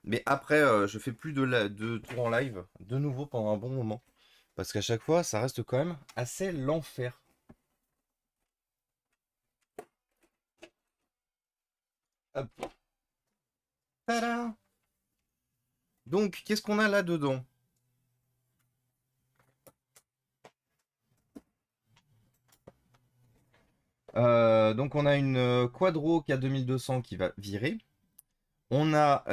Mais après, je fais plus de tours en live de nouveau pendant un bon moment. Parce qu'à chaque fois, ça reste quand même assez l'enfer. Hop. Tada! Donc, qu'est-ce qu'on a là-dedans? Donc, on a une Quadro K2200 qui va virer. On a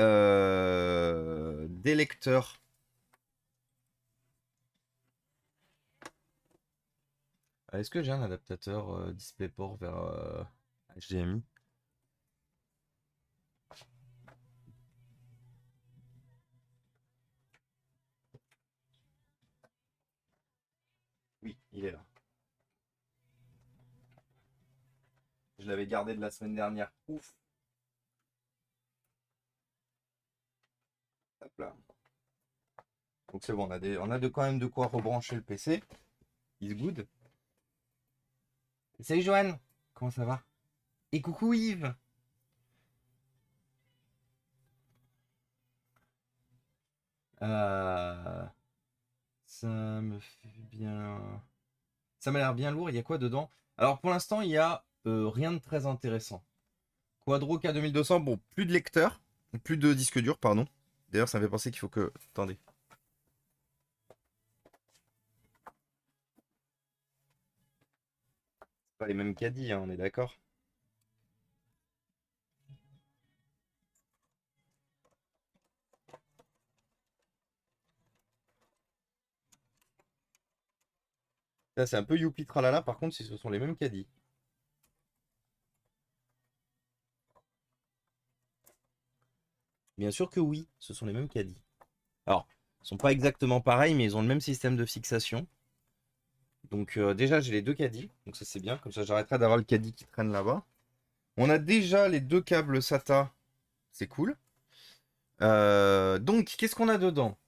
des lecteurs. Est-ce que j'ai un adaptateur DisplayPort vers HDMI? Oui, il est là. Je l'avais gardé de la semaine dernière. Ouf. Hop là. Donc c'est bon, on a quand même de quoi rebrancher le PC. It's good. Salut Joanne, comment ça va? Et coucou Yves. Euh, ça me fait bien. Ça m'a l'air bien lourd. Il y a quoi dedans? Alors pour l'instant, il y a rien de très intéressant. Quadro K2200, bon, plus de lecteur, plus de disque dur, pardon. D'ailleurs, ça me fait penser qu'il faut que. Attendez. C'est pas les mêmes caddies, hein, on est d'accord. Ça, c'est un peu youpi tralala, par contre, si ce sont les mêmes caddies. Bien sûr que oui, ce sont les mêmes caddies. Alors, ils sont pas exactement pareils, mais ils ont le même système de fixation. Donc déjà, j'ai les deux caddies, donc ça c'est bien, comme ça j'arrêterai d'avoir le caddie qui traîne là-bas. On a déjà les deux câbles SATA, c'est cool. Donc, qu'est-ce qu'on a dedans?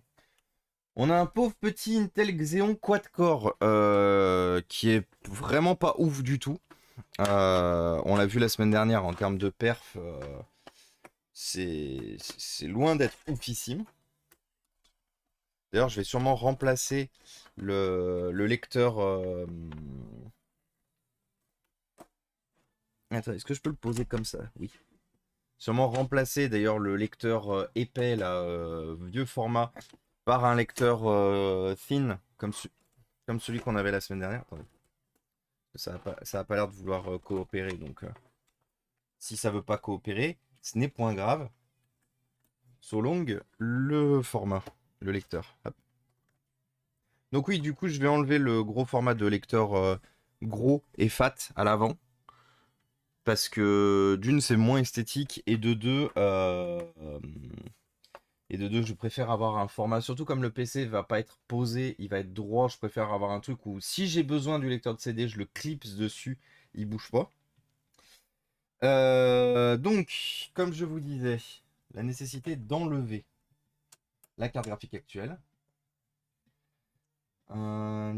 On a un pauvre petit Intel Xeon quad-core qui est vraiment pas ouf du tout. On l'a vu la semaine dernière en termes de perf, c'est loin d'être oufissime. D'ailleurs, je vais sûrement remplacer le lecteur. Attends, est-ce que je peux le poser comme ça? Oui. Sûrement remplacer d'ailleurs le lecteur épais, là, vieux format, par un lecteur thin, comme celui qu'on avait la semaine dernière. Attendez. Ça a pas l'air de vouloir coopérer, donc si ça veut pas coopérer, ce n'est point grave. So long, le format, le lecteur. Hop. Donc oui, du coup, je vais enlever le gros format de lecteur gros et fat à l'avant. Parce que d'une, c'est moins esthétique, et de deux, je préfère avoir un format, surtout comme le PC va pas être posé, il va être droit, je préfère avoir un truc où si j'ai besoin du lecteur de CD, je le clipse dessus, il bouge pas. Donc, comme je vous disais, la nécessité d'enlever la carte graphique actuelle. Un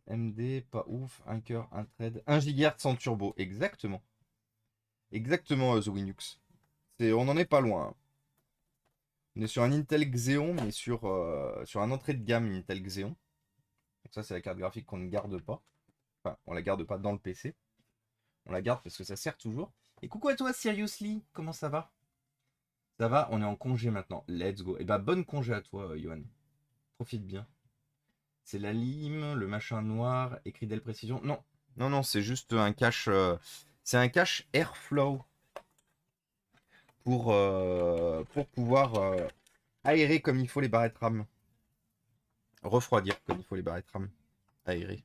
MD, pas ouf, un cœur, un thread, 1 GHz sans turbo, exactement. Exactement, The Winux. On en est pas loin, hein. On est sur un Intel Xeon, mais sur un entrée de gamme Intel Xeon. Donc ça, c'est la carte graphique qu'on ne garde pas. Enfin, on la garde pas dans le PC. On la garde parce que ça sert toujours. Et coucou à toi, Seriously, comment ça va? Ça va, on est en congé maintenant. Let's go. Et bah, bonne congé à toi, Johan. Profite bien. C'est la lime, le machin noir, écrit Dell Précision. Non, non, non, c'est juste un cache. C'est un cache Airflow pour pouvoir aérer comme il faut les barrettes RAM. Refroidir comme il faut les barrettes RAM. Aérer.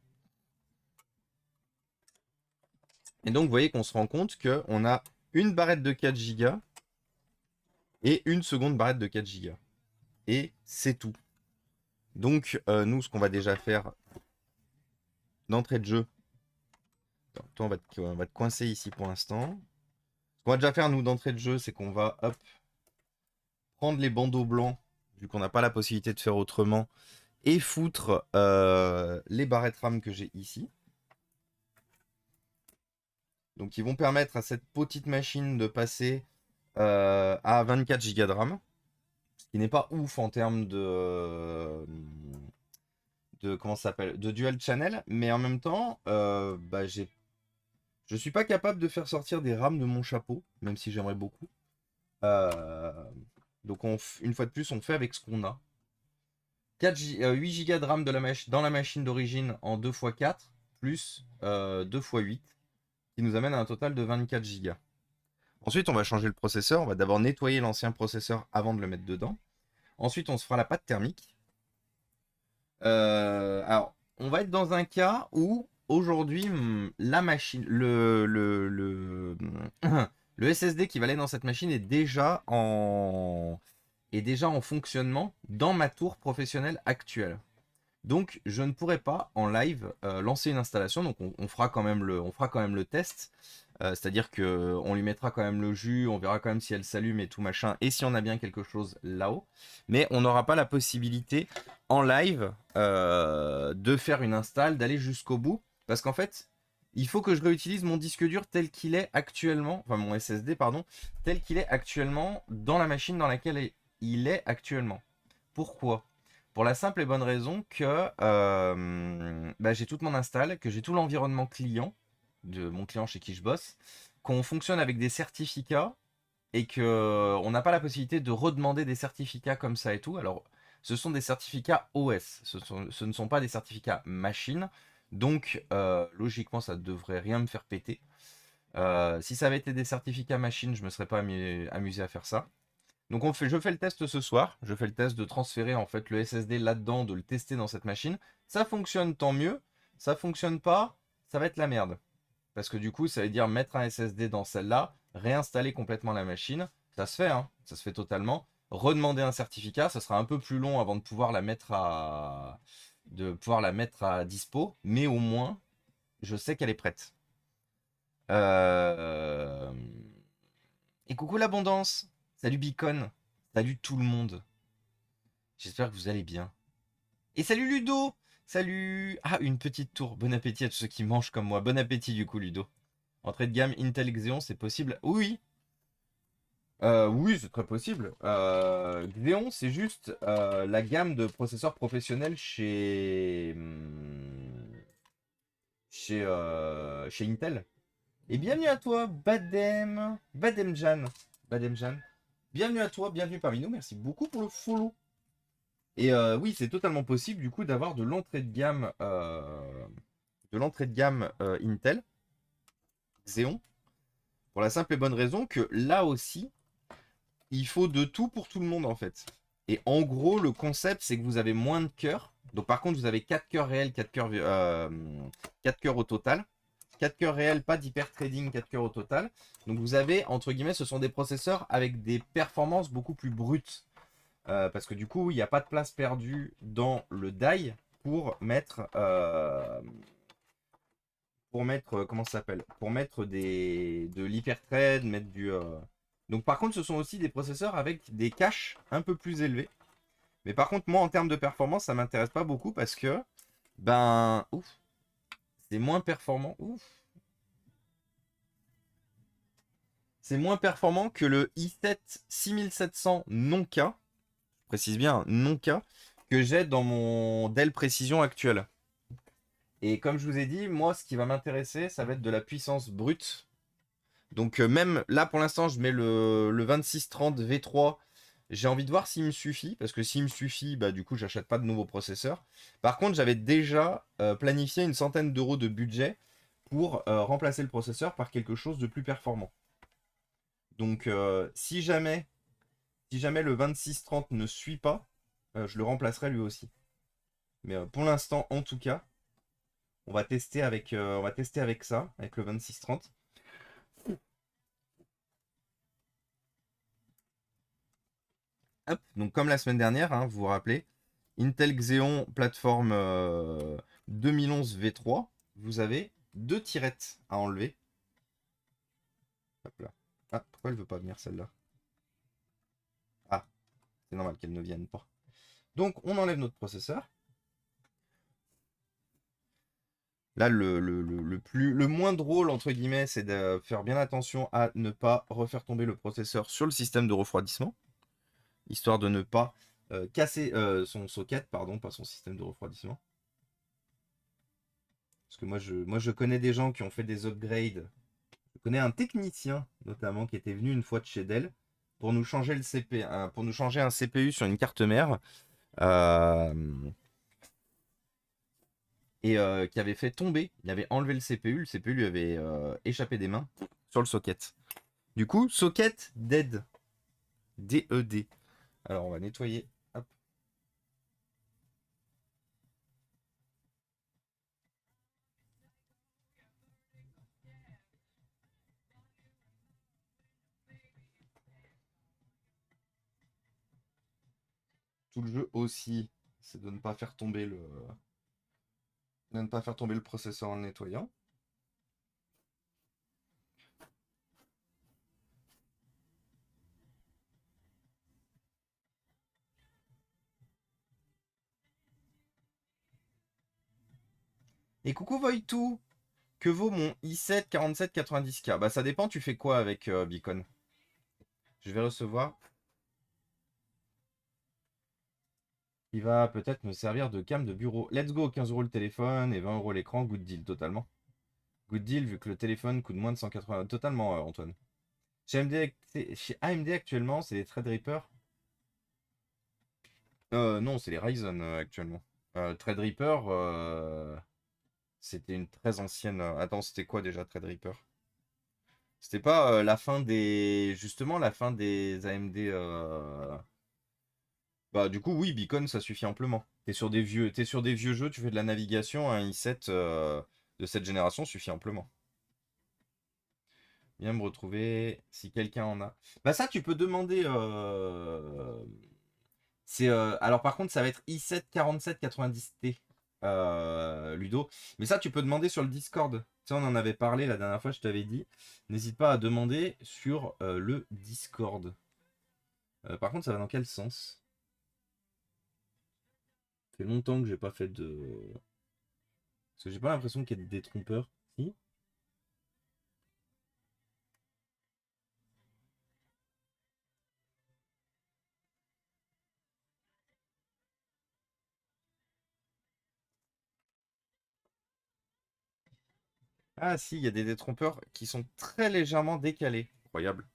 Et donc, vous voyez qu'on se rend compte qu'on a une barrette de 4 Go et une seconde barrette de 4 Go. Et c'est tout. Donc, nous, ce qu'on va déjà faire d'entrée de jeu. Attends, toi, on va te coincer ici pour l'instant. Ce qu'on va déjà faire, nous, d'entrée de jeu, c'est qu'on va hop, prendre les bandeaux blancs, vu qu'on n'a pas la possibilité de faire autrement, et foutre les barrettes RAM que j'ai ici. Donc, ils vont permettre à cette petite machine de passer à 24 Go de RAM. qui n'est pas ouf en termes de comment ça s'appelle, de dual channel, mais en même temps, bah, je suis pas capable de faire sortir des RAM de mon chapeau, même si j'aimerais beaucoup. Euh, donc une fois de plus, on fait avec ce qu'on a. 8 Go de RAM dans la machine d'origine en 2x4, plus 2x8, qui nous amène à un total de 24 Go. Ensuite, on va changer le processeur. On va d'abord nettoyer l'ancien processeur avant de le mettre dedans. Ensuite, on se fera la pâte thermique. Alors, on va être dans un cas où aujourd'hui, la machine, le SSD qui va aller dans cette machine est déjà en fonctionnement dans ma tour professionnelle actuelle. Donc, je ne pourrai pas en live lancer une installation. Donc, on fera quand même le test. C'est-à-dire qu'on lui mettra quand même le jus, on verra quand même si elle s'allume et tout machin, et si on a bien quelque chose là-haut. Mais on n'aura pas la possibilité en live de faire une install, d'aller jusqu'au bout. Parce qu'en fait, il faut que je réutilise mon disque dur tel qu'il est actuellement, enfin mon SSD, pardon, tel qu'il est actuellement dans la machine dans laquelle il est actuellement. Pourquoi? Pour la simple et bonne raison que bah, j'ai toute mon install, que j'ai tout l'environnement client de mon client chez qui je bosse, qu'on fonctionne avec des certificats et que on n'a pas la possibilité de redemander des certificats comme ça et tout. Alors, ce sont des certificats OS, ce ne sont pas des certificats machine, donc logiquement ça ne devrait rien me faire péter. Si ça avait été des certificats machine, je me serais pas amusé à faire ça. Donc je fais le test ce soir, je fais le test de transférer en fait le SSD là-dedans, de le tester dans cette machine. Ça fonctionne, tant mieux. Ça fonctionne pas, ça va être la merde. Parce que du coup, ça veut dire mettre un SSD dans celle-là, réinstaller complètement la machine. Ça se fait, hein, ça se fait totalement. Redemander un certificat, ça sera un peu plus long avant de pouvoir la mettre à dispo, mais au moins, je sais qu'elle est prête. Euh... Et coucou l'abondance. Salut Beacon. Salut tout le monde. J'espère que vous allez bien. Et salut Ludo. Salut. Ah, une petite tour. Bon appétit à tous ceux qui mangent comme moi. Bon appétit du coup Ludo. Entrée de gamme Intel Xeon, c'est possible? Oui. Oui, c'est très possible. Xeon, c'est juste la gamme de processeurs professionnels chez Intel. Et bienvenue à toi, Bademjan. Bademjan. Bienvenue à toi, bienvenue parmi nous. Merci beaucoup pour le follow. Et oui, c'est totalement possible du coup d'avoir de l'entrée de gamme, Intel Xeon, pour la simple et bonne raison que là aussi, il faut de tout pour tout le monde en fait. Et en gros, le concept, c'est que vous avez moins de cœurs. Donc par contre, vous avez 4 cœurs réels, 4 cœurs au total. 4 cœurs réels, pas d'hyper trading, 4 cœurs au total. Donc vous avez, entre guillemets, ce sont des processeurs avec des performances beaucoup plus brutes. Parce que du coup, il n'y a pas de place perdue dans le die comment ça s'appelle? Pour mettre de l'hyperthread, mettre du. Donc par contre, ce sont aussi des processeurs avec des caches un peu plus élevés. Mais par contre, moi, en termes de performance, ça m'intéresse pas beaucoup parce que, ben, ouf, c'est moins performant. Ouf. C'est moins performant que le i7 6700 non-K, je précise bien non-K, que j'ai dans mon Dell Precision actuel. Et comme je vous ai dit, moi, ce qui va m'intéresser, ça va être de la puissance brute. Donc même là, pour l'instant, je mets le 2630 V3. J'ai envie de voir s'il me suffit, parce que s'il me suffit, bah du coup, j'achète pas de nouveau processeur. Par contre, j'avais déjà planifié une centaine d'euros de budget pour remplacer le processeur par quelque chose de plus performant. Donc si jamais le 2630 ne suit pas, je le remplacerai lui aussi. Mais pour l'instant, en tout cas, on va tester avec ça, avec le 2630. Hop, donc comme la semaine dernière, hein, vous vous rappelez, Intel Xeon plateforme 2011 V3, vous avez 2 tirettes à enlever. Hop là. Ah, pourquoi elle veut pas venir celle-là? Ah, c'est normal qu'elle ne vienne pas. Donc on enlève notre processeur. Là, le moins drôle, entre guillemets, c'est de faire bien attention à ne pas refaire tomber le processeur sur le système de refroidissement. histoire de ne pas casser son socket, pardon, pas son système de refroidissement. Parce que moi je connais des gens qui ont fait des upgrades. Je connais un technicien notamment qui était venu une fois de chez Dell pour nous changer le CP, pour nous changer un CPU sur une carte mère euh, et qui avait fait tomber. Il avait enlevé le CPU lui avait échappé des mains sur le socket. Du coup, socket dead, DED. Alors on va nettoyer. Hop. Tout le jeu aussi, c'est de ne pas faire tomber le processeur en le nettoyant. Et coucou Voitou, que vaut mon i7 4790K? Bah ça dépend, tu fais quoi avec Beacon? Je vais recevoir. Il va peut-être me servir de cam de bureau. Let's go, 15 € le téléphone et 20 € l'écran, good deal totalement. Good deal vu que le téléphone coûte moins de 180. Totalement Antoine. Chez AMD actuellement, c'est les Threadripper. Non, c'est les Ryzen actuellement. Threadripper, c'était une très ancienne. Attends, c'était quoi déjà Threadripper? C'était pas la fin des. Justement, la fin des AMD. Bah, du coup, oui, Beacon, ça suffit amplement. T'es sur des vieux jeux, tu fais de la navigation, un i7 de cette génération suffit amplement. Viens me retrouver si quelqu'un en a. Bah, ça, tu peux demander. Alors, par contre, ça va être i7 4790T, Ludo. Mais ça, tu peux demander sur le Discord. Tu sais, on en avait parlé la dernière fois, je t'avais dit. N'hésite pas à demander sur le Discord. Par contre, ça va dans quel sens? Ça fait longtemps que j'ai pas fait de. Parce que j'ai pas l'impression qu'il y ait des trompeurs. Si. Ah si, il y a des détrompeurs qui sont très légèrement décalés. Incroyable.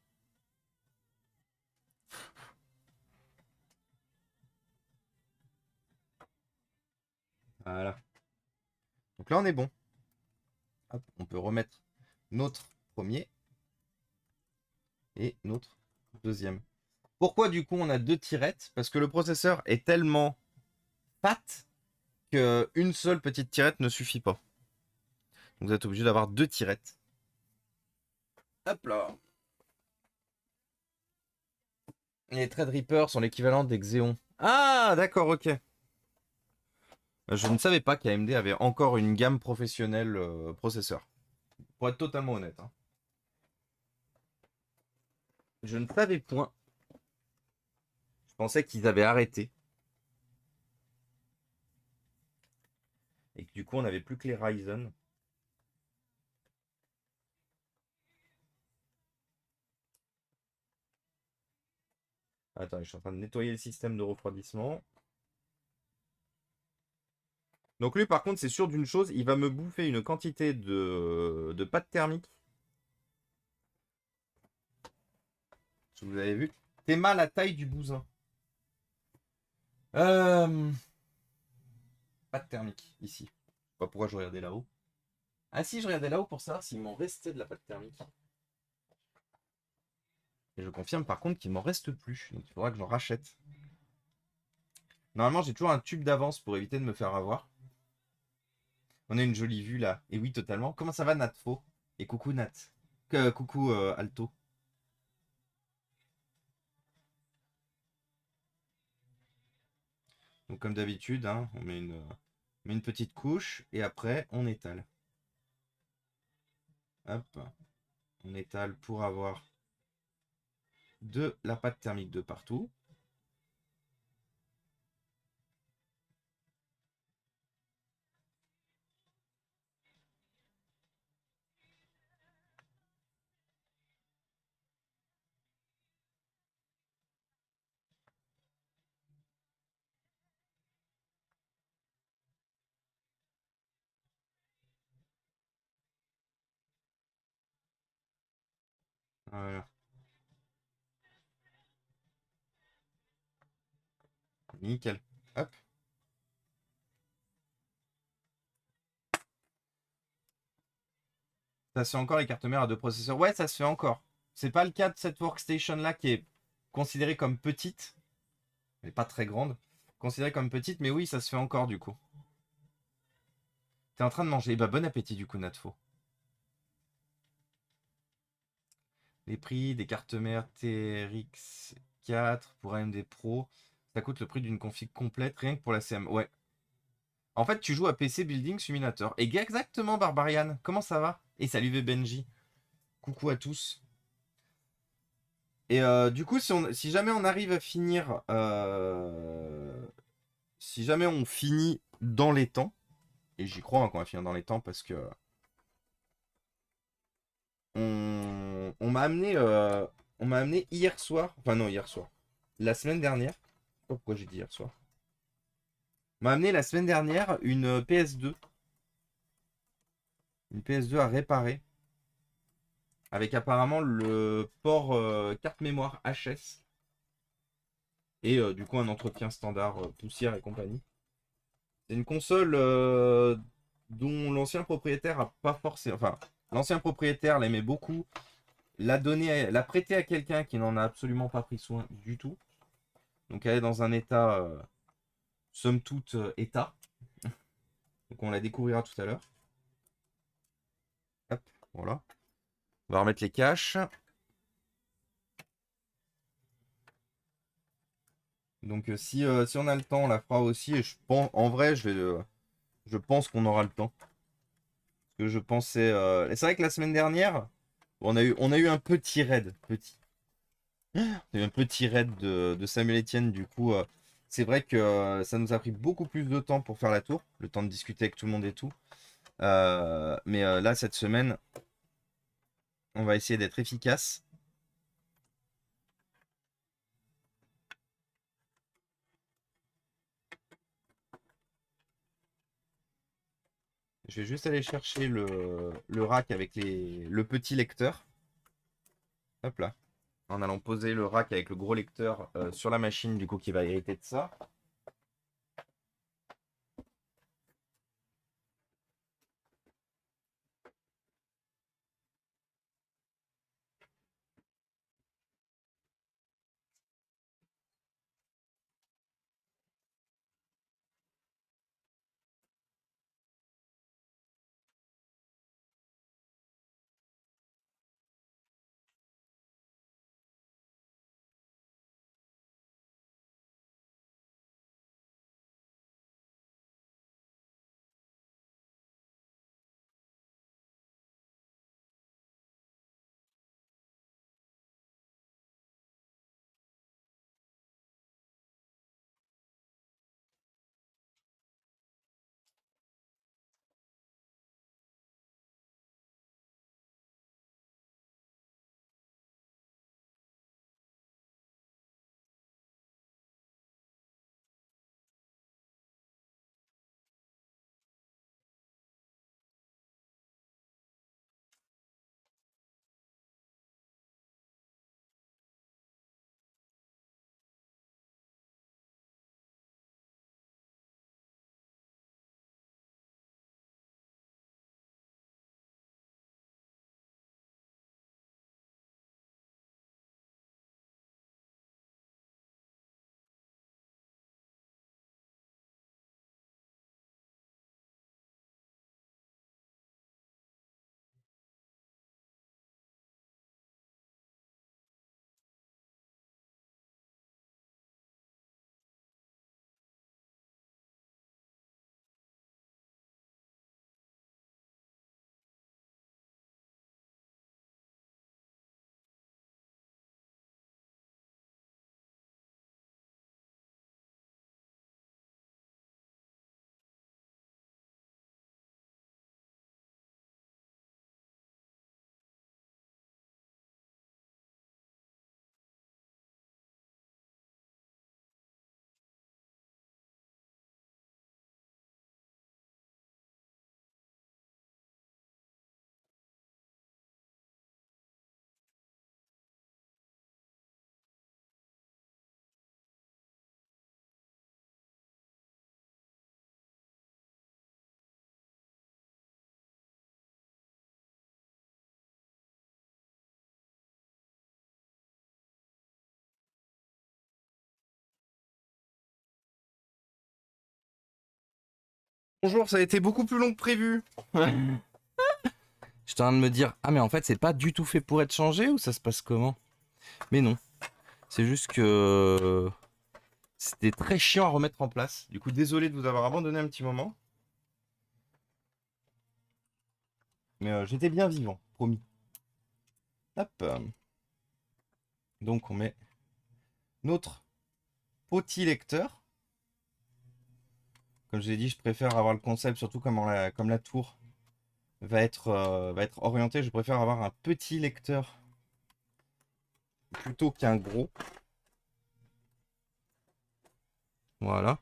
Voilà. Donc là, on est bon. Hop, on peut remettre notre premier et notre deuxième. Pourquoi du coup on a deux tirettes? Parce que le processeur est tellement fat qu'une seule petite tirette ne suffit pas. Donc vous êtes obligé d'avoir deux tirettes. Hop là. Les Threadripper sont l'équivalent des Xeon. Ah d'accord, ok. Je ne savais pas qu'AMD avait encore une gamme professionnelle processeur. Pour être totalement honnête, hein. Je ne savais point. Je pensais qu'ils avaient arrêté. Et que du coup on n'avait plus que les Ryzen. Attends, je suis en train de nettoyer le système de refroidissement. Donc lui par contre c'est sûr d'une chose, il va me bouffer une quantité de pâte thermique. Vous avez vu? T'es mal la taille du bousin. Euh... Pâte thermique, ici. Je sais pas pourquoi je regardais là-haut. Ah si, je regardais là-haut pour savoir s'il m'en restait de la pâte thermique. Et je confirme par contre qu'il m'en reste plus. Donc il faudra que j'en rachète. Normalement j'ai toujours un tube d'avance pour éviter de me faire avoir. On a une jolie vue là. Et oui, totalement. Comment ça va Natfo? Et coucou Nat. Coucou Alto. Donc comme d'habitude, hein, on met une petite couche et après on étale. Hop. On étale pour avoir de la pâte thermique de partout. Voilà. Nickel. Hop. Ça se fait encore les cartes mères à deux processeurs. Ouais, ça se fait encore. C'est pas le cas de cette workstation là qui est considérée comme petite, mais pas très grande. Considérée comme petite, mais oui, ça se fait encore du coup. T'es en train de manger. Bah bon appétit du coup, Natfo. Les prix des cartes mères TRX 4 pour AMD Pro, ça coûte le prix d'une config complète rien que pour la CM. Ouais. En fait, tu joues à PC Building Simulator. Et exactement, Barbarian. Comment ça va? Et salut Benji. Coucou à tous. Et du coup, si jamais on arrive à finir, si jamais on finit dans les temps, et j'y crois hein, qu'on va finir dans les temps parce que on m'a amené hier soir, enfin non hier soir, la semaine dernière. Je sais pas pourquoi j'ai dit hier soir. On m'a amené la semaine dernière une PS2 à réparer, avec apparemment le port carte mémoire HS et du coup un entretien standard poussière et compagnie. C'est une console dont l'ancien propriétaire a pas forcé. Enfin, l'ancien propriétaire l'aimait beaucoup, l'a prêté à quelqu'un qui n'en a absolument pas pris soin du tout. Donc elle est dans un état, somme toute, état. Donc on la découvrira tout à l'heure. Hop, voilà. On va remettre les caches. Donc si on a le temps, on la fera aussi. Et je pense, en vrai, je pense qu'on aura le temps. Parce que je pensais. C'est vrai que la semaine dernière, on a eu un petit raid. Petit. On a eu un petit raid de Samuel Etienne. Du coup, c'est vrai que ça nous a pris beaucoup plus de temps pour faire la tour. Le temps de discuter avec tout le monde et tout. Mais là, cette semaine, on va essayer d'être efficace. Je vais juste aller chercher le rack avec le petit lecteur. Hop là. En allant poser le rack avec le gros lecteur sur la machine, du coup, qui va hériter de ça. Bonjour, ça a été beaucoup plus long que prévu. J'étais en train de me dire, ah mais en fait c'est pas du tout fait pour être changé ou ça se passe comment? Mais non, c'est juste que c'était très chiant à remettre en place. Du coup, désolé de vous avoir abandonné un petit moment. Mais j'étais bien vivant, promis. Hop. Donc on met notre petit lecteur. Comme je l'ai dit, je préfère avoir le concept, surtout comme la tour va être orientée. Je préfère avoir un petit lecteur plutôt qu'un gros. Voilà.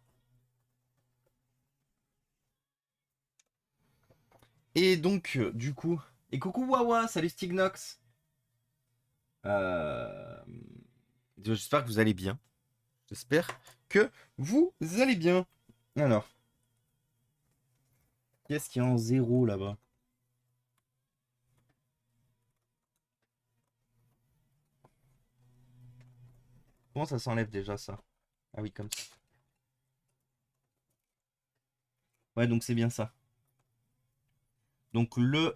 Et donc, du coup... Et coucou Wawa, salut Stignox. Euh, J'espère que vous allez bien. J'espère que vous allez bien. Alors, qu'est-ce qu'il y a en zéro là-bas? Comment ça s'enlève déjà ça? Ah oui, comme ça. Ouais, donc c'est bien ça. Donc le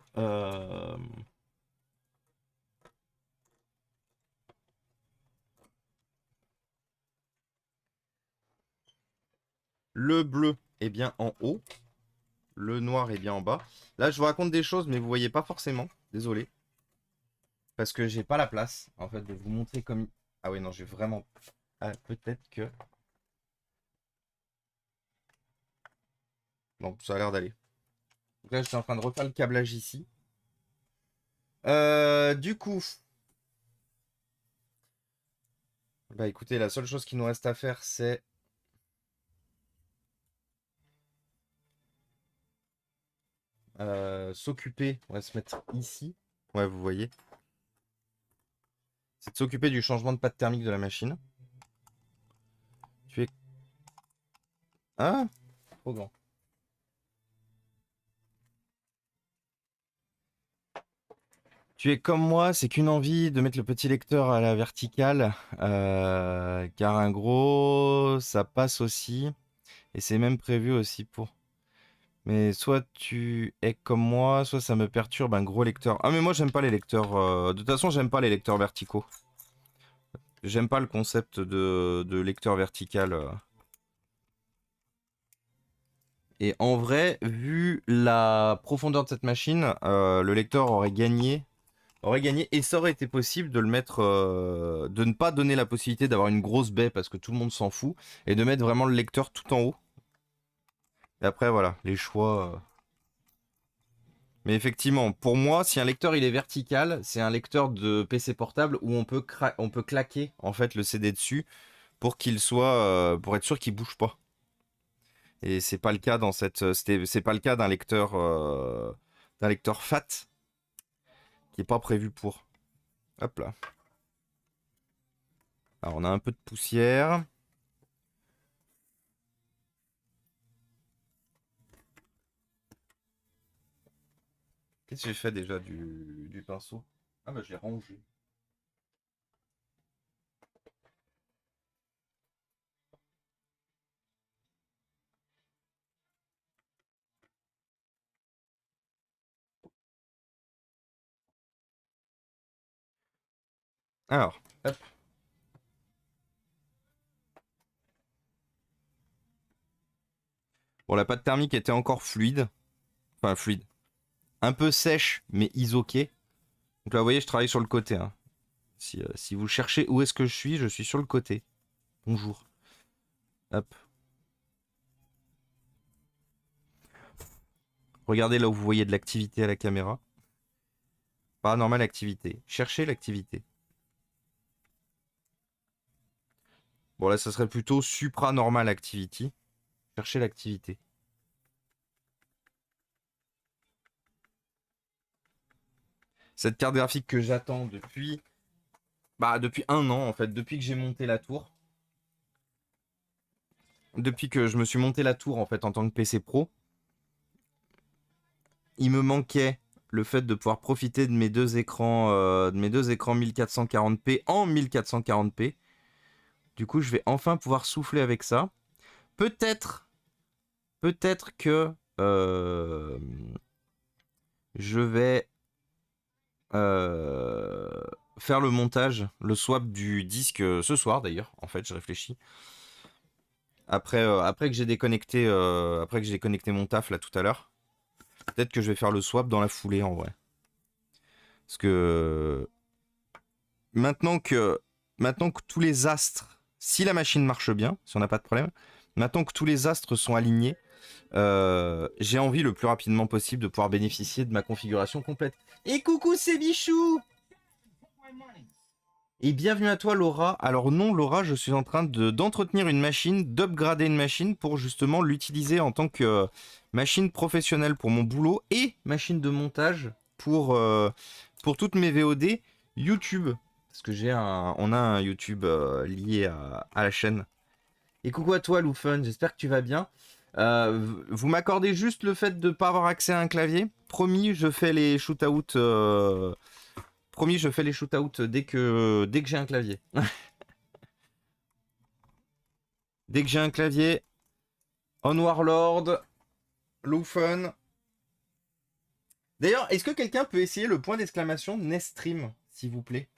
bleu est bien en haut. Le noir est bien en bas. Là, je vous raconte des choses, mais vous voyez pas forcément. Désolé. Parce que j'ai pas la place, en fait, de vous montrer comme... Ah oui, non, j'ai vraiment... Ah, peut-être que... Non, ça a l'air d'aller. Donc là, je suis en train de refaire le câblage ici. Du coup... Bah écoutez, la seule chose qu'il nous reste à faire, c'est... s'occuper... On va se mettre ici. Ouais, vous voyez. C'est de s'occuper du changement de pâte thermique de la machine. Tu es... Ah, trop grand. Tu es comme moi, c'est qu'une envie de mettre le petit lecteur à la verticale, car un gros, ça passe aussi, et c'est même prévu aussi pour. Mais soit tu es comme moi, soit ça me perturbe un gros lecteur. Ah mais moi j'aime pas les lecteurs, de toute façon j'aime pas les lecteurs verticaux. J'aime pas le concept de lecteur vertical. Et en vrai, vu la profondeur de cette machine, le lecteur aurait gagné et ça aurait été possible de le mettre, de ne pas donner la possibilité d'avoir une grosse baie parce que tout le monde s'en fout et de mettre vraiment le lecteur tout en haut. Et après voilà, les choix. Mais effectivement, pour moi, si un lecteur il est vertical, c'est un lecteur de PC portable où on peut claquer en fait le CD dessus pour qu'il soit, pour être sûr qu'il bouge pas. Et c'est pas le cas dans c'est pas le cas d'un lecteur FAT qui est pas prévu pour. Hop là. Alors on a un peu de poussière. Qu'est-ce que j'ai fait déjà du pinceau? Ah bah je l'ai rangé. Alors, hop. Bon, la pâte thermique était encore fluide. Enfin, fluide. Un peu sèche, mais isoquée. Donc là, vous voyez, je travaille sur le côté, hein. Si vous cherchez où est-ce que je suis sur le côté. Bonjour. Hop. Regardez là où vous voyez de l'activité à la caméra. Paranormal activité. Cherchez l'activité. Bon, là, ça serait plutôt supranormal activity. Cherchez l'activité. Cette carte graphique que j'attends depuis... Bah, depuis un an, en fait. Depuis que j'ai monté la tour. Depuis que je me suis monté la tour, en fait, en tant que PC Pro. Il me manquait le fait de pouvoir profiter de mes deux écrans 1440p en 1440p. Du coup, je vais enfin pouvoir souffler avec ça. Peut-être, peut-être que euh, je vais faire le montage, le swap du disque ce soir d'ailleurs. En fait, je réfléchis. Après que j'ai déconnecté, après que j'ai connecté mon taf là tout à l'heure, peut-être que je vais faire le swap dans la foulée en vrai. Parce que maintenant que, maintenant que tous les astres, si la machine marche bien, si on n'a pas de problème, maintenant que tous les astres sont alignés, j'ai envie le plus rapidement possible de pouvoir bénéficier de ma configuration complète. Et coucou, c'est Bichou! Et bienvenue à toi Laura. Alors non Laura, je suis en train d'entretenir une machine, d'upgrader une machine pour justement l'utiliser en tant que machine professionnelle pour mon boulot et machine de montage pour toutes mes VOD YouTube. Parce que on a un YouTube lié à la chaîne. Et coucou à toi Loufun, j'espère que tu vas bien. Vous m'accordez juste le fait de ne pas avoir accès à un clavier. Promis, je fais les shootouts. Promis, je fais les shootouts dès que j'ai un clavier. Dès que j'ai un clavier, On Warlord, Loufun. D'ailleurs, est-ce que quelqu'un peut essayer le point d'exclamation Nestream, s'il vous plaît?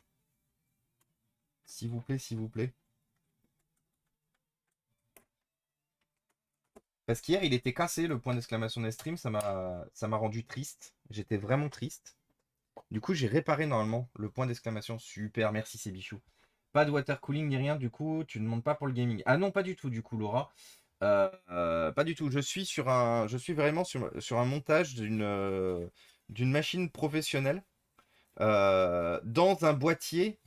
S'il vous plaît, s'il vous plaît. Parce qu'hier, il était cassé le point d'exclamation Nestream, ça m'a rendu triste. J'étais vraiment triste. Du coup, j'ai réparé normalement le point d'exclamation. Super, merci, c'est Bichou. Pas de water cooling ni rien, du coup, tu ne demandes pas pour le gaming. Ah non, pas du tout, du coup, Laura. Pas du tout. Je suis vraiment sur un montage d'une machine professionnelle dans un boîtier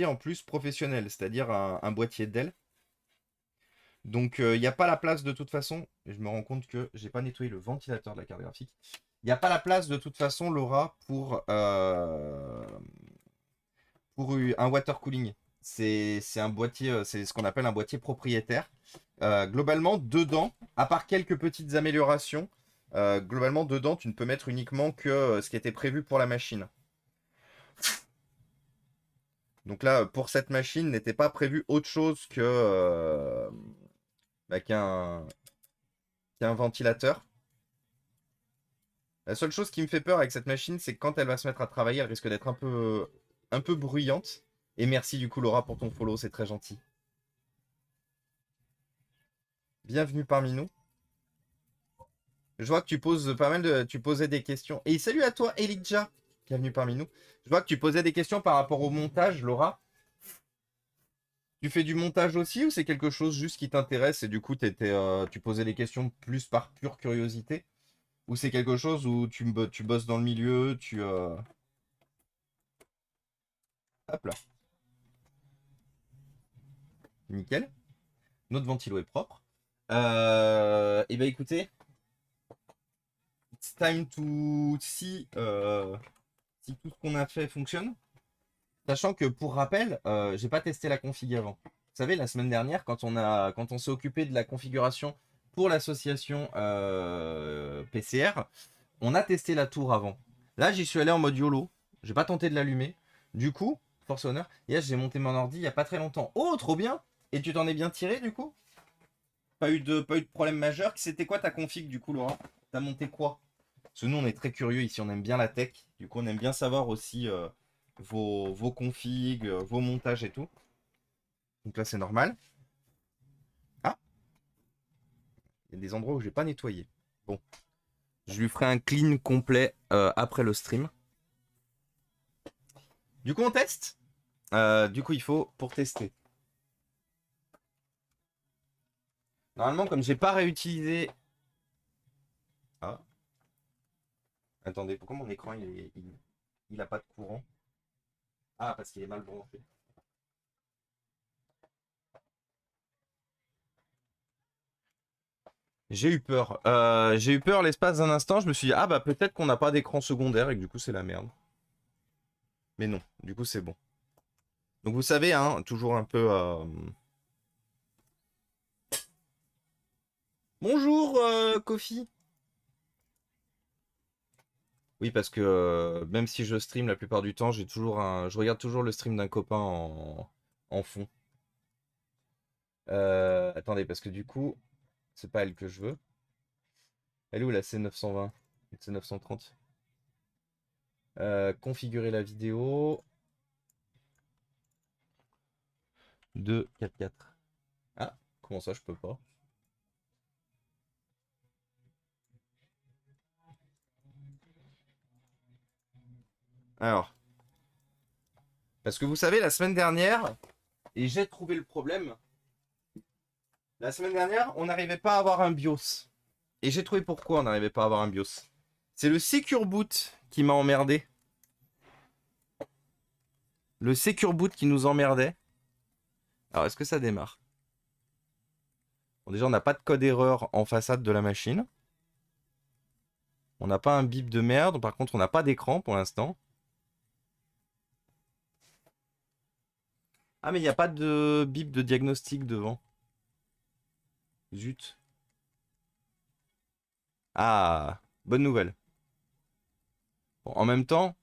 en plus professionnel, c'est-à-dire un boîtier Dell. Donc, il n'y a pas la place de toute façon. Et je me rends compte que j'ai pas nettoyé le ventilateur de la carte graphique. Il n'y a pas la place de toute façon, Laura, pour un water cooling. C'est un boîtier, c'est ce qu'on appelle un boîtier propriétaire. Globalement, dedans, à part quelques petites améliorations, globalement, dedans, tu ne peux mettre uniquement que ce qui était prévu pour la machine. Donc là, pour cette machine, n'était pas prévu autre chose qu'un ventilateur. La seule chose qui me fait peur avec cette machine, c'est que quand elle va se mettre à travailler, elle risque d'être un peu bruyante. Et merci du coup Laura pour ton follow, c'est très gentil. Bienvenue parmi nous. Je vois que tu poses pas mal de. Tu posais des questions. Et salut à toi, Elijah. Bienvenue parmi nous. Je vois que tu posais des questions par rapport au montage, Laura. Tu fais du montage aussi ou c'est quelque chose juste qui t'intéresse et du coup tu posais des questions plus par pure curiosité? Ou c'est quelque chose où tu bosses dans le milieu, Hop là, nickel. Notre ventilo est propre. Et ben écoutez, it's time to see si tout ce qu'on a fait fonctionne. Sachant que pour rappel, j'ai pas testé la config avant. Vous savez, la semaine dernière, quand on s'est occupé de la configuration pour l'association PCR, on a testé la tour avant. Là, j'y suis allé en mode YOLO. J'ai pas tenté de l'allumer. Du coup, force honneur, yes, j'ai monté mon ordi il y a pas très longtemps. Oh, trop bien! Et tu t'en es bien tiré du coup? Pas eu de problème majeur. C'était quoi ta config du coup, Laura? T'as monté quoi? Parce que nous, on est très curieux ici, on aime bien la tech. Du coup, on aime bien savoir aussi vos configs, vos montages et tout. Donc là, c'est normal. Ah, il y a des endroits où j'ai pas nettoyé. Bon, je lui ferai un clean complet après le stream. Du coup, on teste. Du coup, il faut pour tester. Normalement, comme j'ai pas réutilisé. Ah, attendez, pourquoi mon écran il a pas de courant? Ah, parce qu'il est mal branché. J'ai eu peur. J'ai eu peur l'espace d'un instant. Je me suis dit, ah bah peut-être qu'on n'a pas d'écran secondaire et que du coup c'est la merde. Mais non, du coup c'est bon. Donc vous savez, hein, toujours un peu. Bonjour, Kofi. Oui, parce que même si je stream la plupart du temps, je regarde toujours le stream d'un copain en fond. Attendez, parce que du coup, c'est pas elle que je veux. Elle est où la C920? C930. Configurer la vidéo. 2, 4, 4. Ah, comment ça, je peux pas? Alors, parce que vous savez, la semaine dernière, et j'ai trouvé le problème, la semaine dernière, on n'arrivait pas à avoir un BIOS. Et j'ai trouvé pourquoi on n'arrivait pas à avoir un BIOS. C'est le Secure Boot qui m'a emmerdé. Le Secure Boot qui nous emmerdait. Alors, est-ce que ça démarre? Bon, déjà, on n'a pas de code erreur en façade de la machine. On n'a pas un bip de merde. Par contre, on n'a pas d'écran pour l'instant. Ah, mais il n'y a pas de bip de diagnostic devant. Zut. Ah, bonne nouvelle. Bon, en même temps,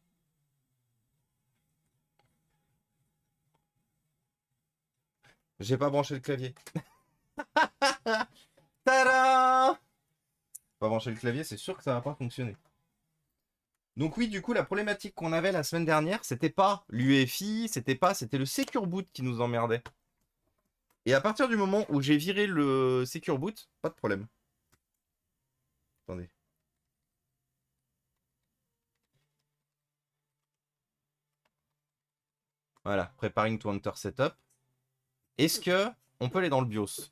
j'ai pas branché le clavier. Tada! Pas brancher le clavier, c'est sûr que ça va pas fonctionner. Donc oui, du coup, la problématique qu'on avait la semaine dernière, c'était pas l'UEFI, c'était le Secure Boot qui nous emmerdait. Et à partir du moment où j'ai viré le Secure Boot, pas de problème. Attendez. Voilà, preparing to enter setup. Est-ce que on peut aller dans le BIOS?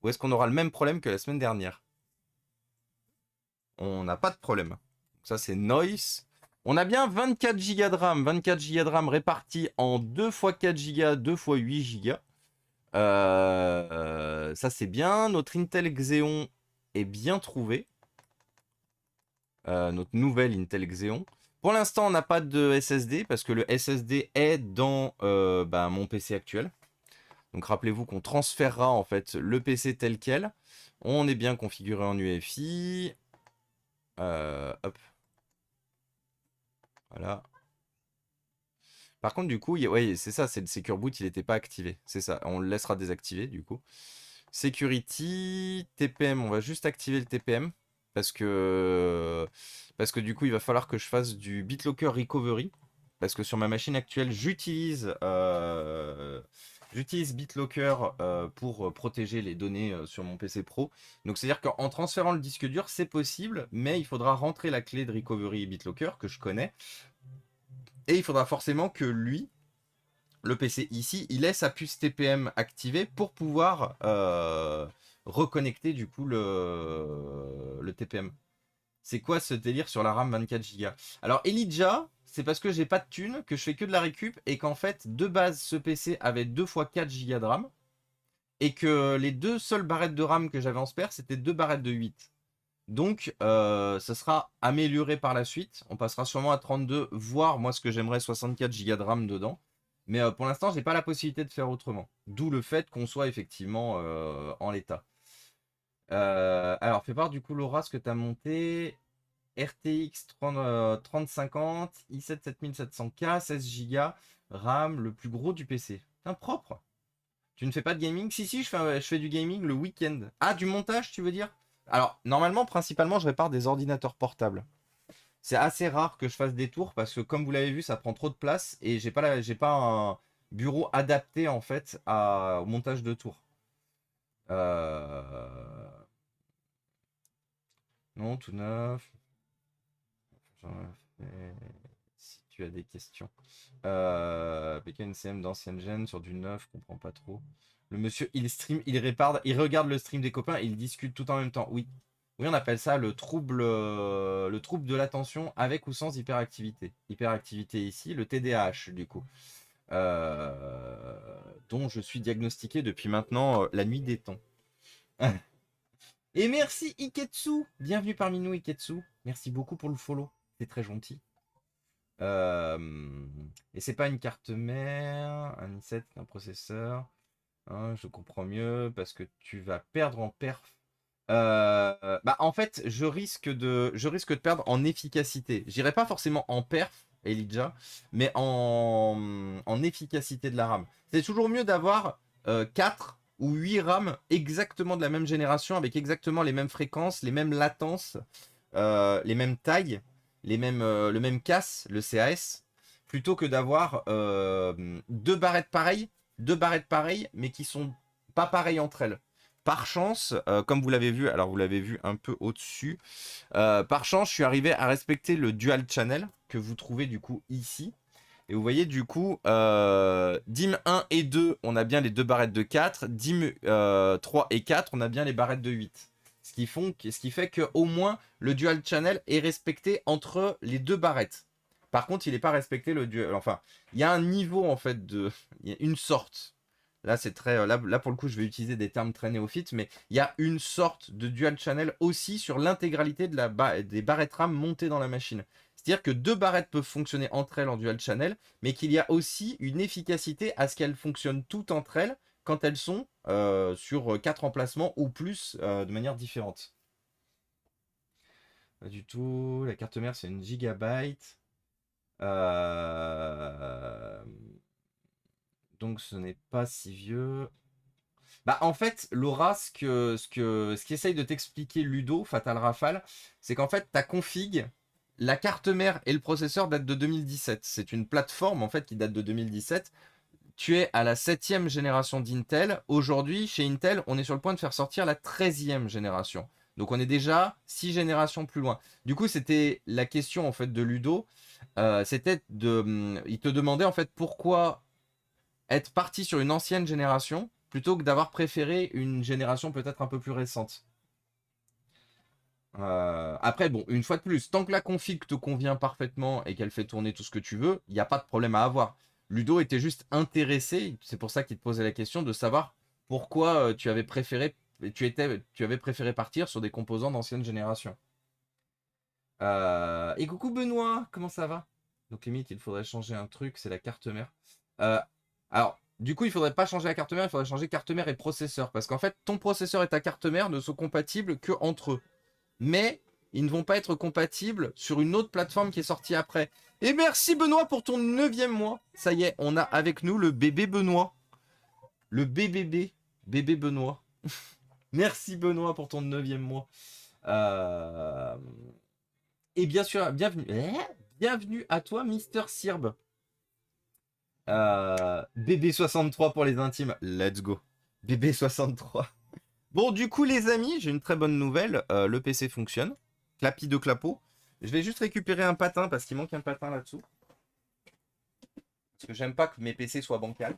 Ou est-ce qu'on aura le même problème que la semaine dernière? On n'a pas de problème. Donc ça, c'est noise. On a bien 24 Go de RAM. 24 Go de RAM répartis en 2 x 4 Go, 2 x 8 Go. Ça, c'est bien. Notre Intel Xeon est bien trouvé. Notre nouvelle Intel Xeon. Pour l'instant, on n'a pas de SSD parce que le SSD est dans mon PC actuel. Donc rappelez-vous qu'on transférera en fait le PC tel quel. On est bien configuré en UEFI. Hop. Voilà. Par contre, du coup, ouais, c'est ça, c'est le Secure Boot, il n'était pas activé. C'est ça, on le laissera désactiver du coup. Security, TPM, on va juste activer le TPM. Parce que du coup, il va falloir que je fasse du BitLocker Recovery. Parce que sur ma machine actuelle, j'utilise BitLocker pour protéger les données sur mon PC Pro. Donc c'est-à-dire qu'en transférant le disque dur, c'est possible, mais il faudra rentrer la clé de Recovery BitLocker que je connais. Et il faudra forcément que lui, le PC ici, il ait sa puce TPM activée pour pouvoir reconnecter du coup le TPM. C'est quoi ce délire sur la RAM 24 Go? Alors Elijah, c'est parce que j'ai pas de thune, que je fais que de la récup et qu'en fait, de base, ce PC avait 2 x 4 Go de RAM et que les deux seules barrettes de RAM que j'avais en spare, c'était deux barrettes de 8. Donc, ça sera amélioré par la suite. On passera sûrement à 32, voire moi ce que j'aimerais 64 Go de RAM dedans. Mais pour l'instant, j'ai pas la possibilité de faire autrement. D'où le fait qu'on soit effectivement en l'état. Alors, fais part du coup, Laura, ce que tu as monté. RTX 3050, i7 7700K, 16 Go, RAM, le plus gros du PC. Impropre. Tu ne fais pas de gaming? Si, si, je fais du gaming le week-end. Ah, du montage, tu veux dire? Alors, normalement, principalement, je répare des ordinateurs portables. C'est assez rare que je fasse des tours parce que, comme vous l'avez vu, ça prend trop de place et j'ai pas un bureau adapté en fait au montage de tours. Non, tout neuf. Si tu as des questions. PKNCM d'ancienne gêne sur du neuf, comprends pas trop. Le monsieur, il stream, il répare, il regarde le stream des copains et il discute tout en même temps. Oui. Oui, on appelle ça le trouble de l'attention avec ou sans hyperactivité. Hyperactivité ici, le TDAH du coup. Dont je suis diagnostiqué depuis maintenant la nuit des temps. Et merci Iketsu. Bienvenue parmi nous Iketsu. Merci beaucoup pour le follow. C'est très gentil. Et c'est pas une carte mère, un i7, un processeur. Hein, je comprends mieux parce que tu vas perdre en perf. En fait, je risque de perdre en efficacité. J'irai pas forcément en perf, Elijah, mais en efficacité de la RAM. C'est toujours mieux d'avoir 4 ou 8 RAM exactement de la même génération, avec exactement les mêmes fréquences, les mêmes latences, les mêmes tailles, le même CAS, le CAS, plutôt que d'avoir deux barrettes pareilles, mais qui sont pas pareilles entre elles. Par chance, comme vous l'avez vu, alors vous l'avez vu un peu au-dessus, par chance, je suis arrivé à respecter le dual channel que vous trouvez du coup ici. Et vous voyez du coup, DIM 1 et 2, on a bien les deux barrettes de 4. DIM 3 et 4, on a bien les barrettes de 8. Ce qui fait qu'au moins le dual channel est respecté entre les deux barrettes. Par contre, il n'est pas respecté le dual. Enfin, il y a un niveau en fait de. Il y a une sorte. Là, c'est très. Là, pour le coup, je vais utiliser des termes très néophytes, mais il y a une sorte de dual channel aussi sur l'intégralité des barrettes RAM montées dans la machine. C'est-à-dire que deux barrettes peuvent fonctionner entre elles en dual channel, mais qu'il y a aussi une efficacité à ce qu'elles fonctionnent toutes entre elles quand elles sont sur 4 emplacements ou plus de manière différente. Pas du tout. La carte mère, c'est une gigabyte. Donc ce n'est pas si vieux. Bah en fait, Laura, ce qu'essaye de t'expliquer Ludo, Fatal Rafale, c'est qu'en fait, ta config, la carte mère et le processeur datent de 2017. C'est une plateforme en fait qui date de 2017. Tu es à la 7e génération d'Intel. Aujourd'hui, chez Intel, on est sur le point de faire sortir la 13e génération. Donc on est déjà 6 générations plus loin. Du coup, c'était la question en fait de Ludo. Il te demandait en fait pourquoi être parti sur une ancienne génération plutôt que d'avoir préféré une génération peut-être un peu plus récente. Après, bon, une fois de plus, tant que la config te convient parfaitement et qu'elle fait tourner tout ce que tu veux, il n'y a pas de problème à avoir. Ludo était juste intéressé, c'est pour ça qu'il te posait la question de savoir pourquoi tu avais préféré partir sur des composants d'ancienne génération. Et coucou Benoît, comment ça va? Donc limite, il faudrait changer un truc, c'est la carte mère. Euh, alors, du coup, il faudrait pas changer la carte mère, il faudrait changer carte mère et processeur. Parce qu'en fait, ton processeur et ta carte mère ne sont compatibles que entre eux. Mais ils ne vont pas être compatibles sur une autre plateforme qui est sortie après. Et merci Benoît pour ton 9e mois. Ça y est, on a avec nous le bébé Benoît. Le bébé Benoît. Merci Benoît pour ton 9e mois. Euh, Et bien sûr, bienvenue à toi, Mister Sirb. BB63 pour les intimes, let's go. BB63. Bon, du coup, les amis, j'ai une très bonne nouvelle. Le PC fonctionne. Clapi de clapot. Je vais juste récupérer un patin parce qu'il manque un patin là-dessous. Parce que j'aime pas que mes PC soient bancals.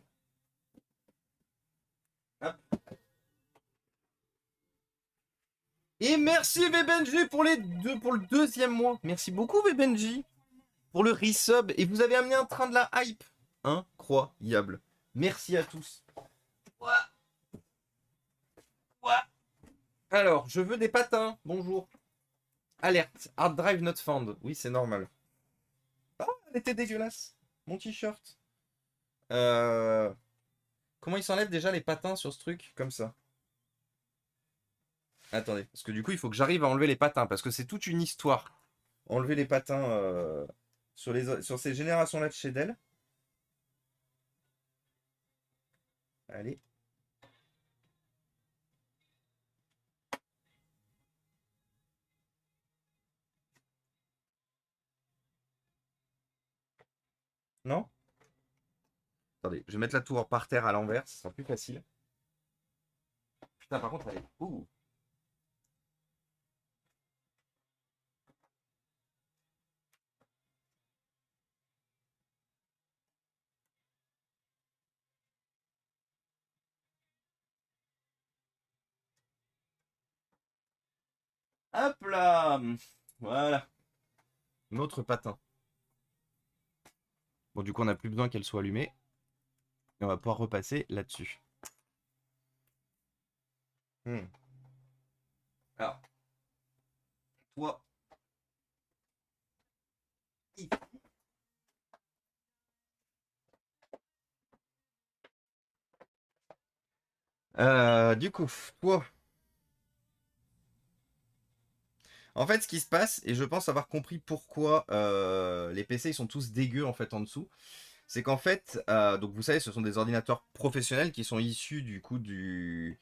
Hop. Et merci Vebenji pour le 2e mois. Merci beaucoup Vebenji pour le resub. Et vous avez amené un train de la hype. Incroyable. Merci à tous. Ouah. Ouah. Alors, je veux des patins. Bonjour. Alerte. Hard drive not found. Oui, c'est normal. Ah, elle était dégueulasse. Mon t-shirt. Comment il s'enlève déjà les patins sur ce truc? Comme ça. Attendez. Parce que du coup, il faut que j'arrive à enlever les patins. Parce que c'est toute une histoire. Enlever les patins sur ces générations-là de chez Dell. Allez. Non? Attendez, je vais mettre la tour par terre à l'envers, ce sera plus facile. Putain, par contre, elle est. Ouh. Hop là! Voilà. Notre patin. Bon, du coup, on n'a plus besoin qu'elle soit allumée. Et on va pouvoir repasser là-dessus. Alors, toi. Du coup, toi. En fait, ce qui se passe, et je pense avoir compris pourquoi les PC ils sont tous dégueux en fait en dessous, C'est qu'en fait, donc vous savez, ce sont des ordinateurs professionnels qui sont issus du coup d'une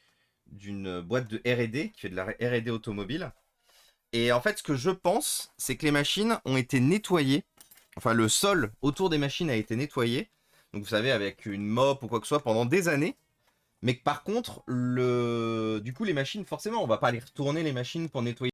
boîte de R&D qui fait de la R&D automobile. Et en fait, ce que je pense, c'est que les machines ont été nettoyées. Enfin, le sol autour des machines a été nettoyé. Donc vous savez, avec une mop ou quoi que ce soit pendant des années. Mais que par contre, du coup, les machines, forcément, on va pas aller retourner les machines pour nettoyer.